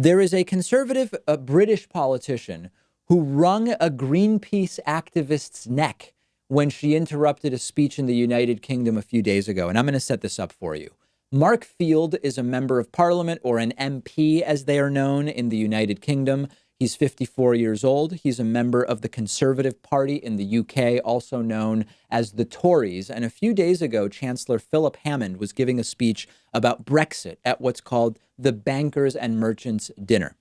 There is a conservative British politician who wrung a Greenpeace activist's neck when she interrupted a speech in the United Kingdom a few days ago. And I'm going to set this up for you. Mark Field is a member of parliament, or an MP as they are known in the United Kingdom. He's 54 years old. He's a member of the Conservative Party in the UK, also known as the Tories. And a few days ago, Chancellor Philip Hammond was giving a speech about Brexit at what's called the Bankers and Merchants Dinner.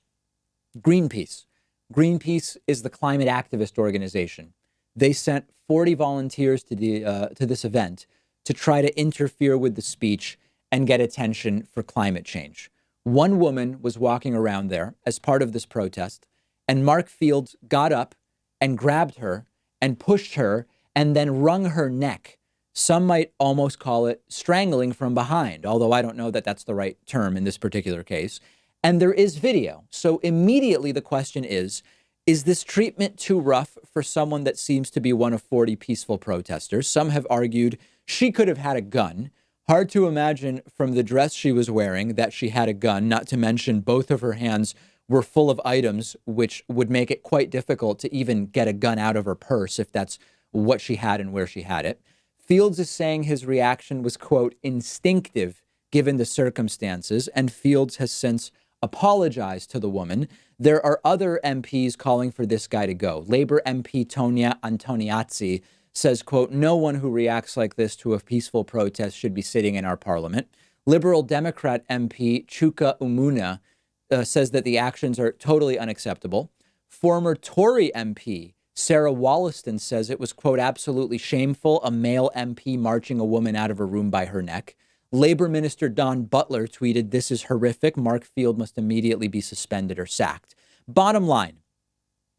Greenpeace. Greenpeace is the climate activist organization. They sent 40 volunteers to this event to try to interfere with the speech and get attention for climate change. One woman was walking around there as part of this protest, and Mark Fields got up and grabbed her and pushed her and then wrung her neck. Some might almost call it strangling from behind, although I don't know that that's the right term in this particular case. And there is video. So immediately the question is this treatment too rough for someone that seems to be one of 40 peaceful protesters? Some have argued she could have had a gun. Hard to imagine from the dress she was wearing that she had a gun, not to mention both of her hands were full of items, which would make it quite difficult to even get a gun out of her purse if that's what she had and where she had it. Fields is saying his reaction was, quote, instinctive given the circumstances, and Fields has since apologized to the woman. There are other MPs calling for this guy to go. Labour MP Tonia Antoniazzi says, quote, no one who reacts like this to a peaceful protest should be sitting in our parliament. Liberal Democrat MP Chuka Umuna says that the actions are totally unacceptable. Former Tory MP Sarah Wollaston says it was, quote, absolutely shameful, a male MP marching a woman out of a room by her neck. Labour Minister Don Butler tweeted, this is horrific. Mark Field must immediately be suspended or sacked. Bottom line,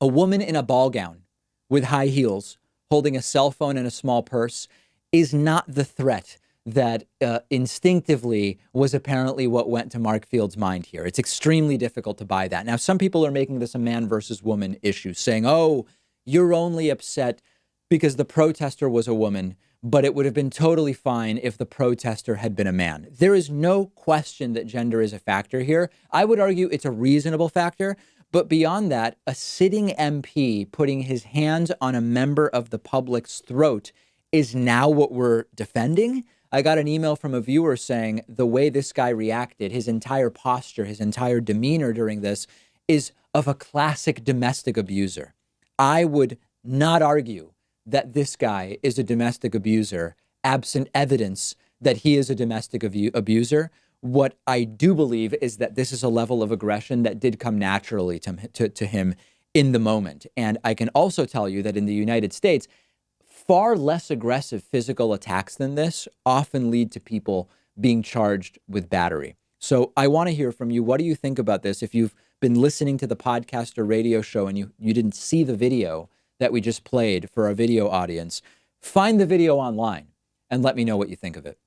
a woman in a ball gown with high heels holding a cell phone and a small purse is not the threat that instinctively was apparently what went to Mark Field's mind here. It's extremely difficult to buy that. Now, some people are making this a man versus woman issue, saying, oh, you're only upset because the protester was a woman, but it would have been totally fine if the protester had been a man. There is no question that gender is a factor here. I would argue it's a reasonable factor. But beyond that, a sitting MP putting his hands on a member of the public's throat is now what we're defending. I got an email from a viewer saying the way this guy reacted, his entire posture, his entire demeanor during this is of a classic domestic abuser. I would not argue that this guy is a domestic abuser, absent evidence that he is a domestic abuser. What I do believe is that this is a level of aggression that did come naturally to him in the moment. And I can also tell you that in the United States, far less aggressive physical attacks than this often lead to people being charged with battery. So I want to hear from you. What do you think about this? If you've been listening to the podcast or radio show and you didn't see the video that we just played for our video audience, find the video online and let me know what you think of it.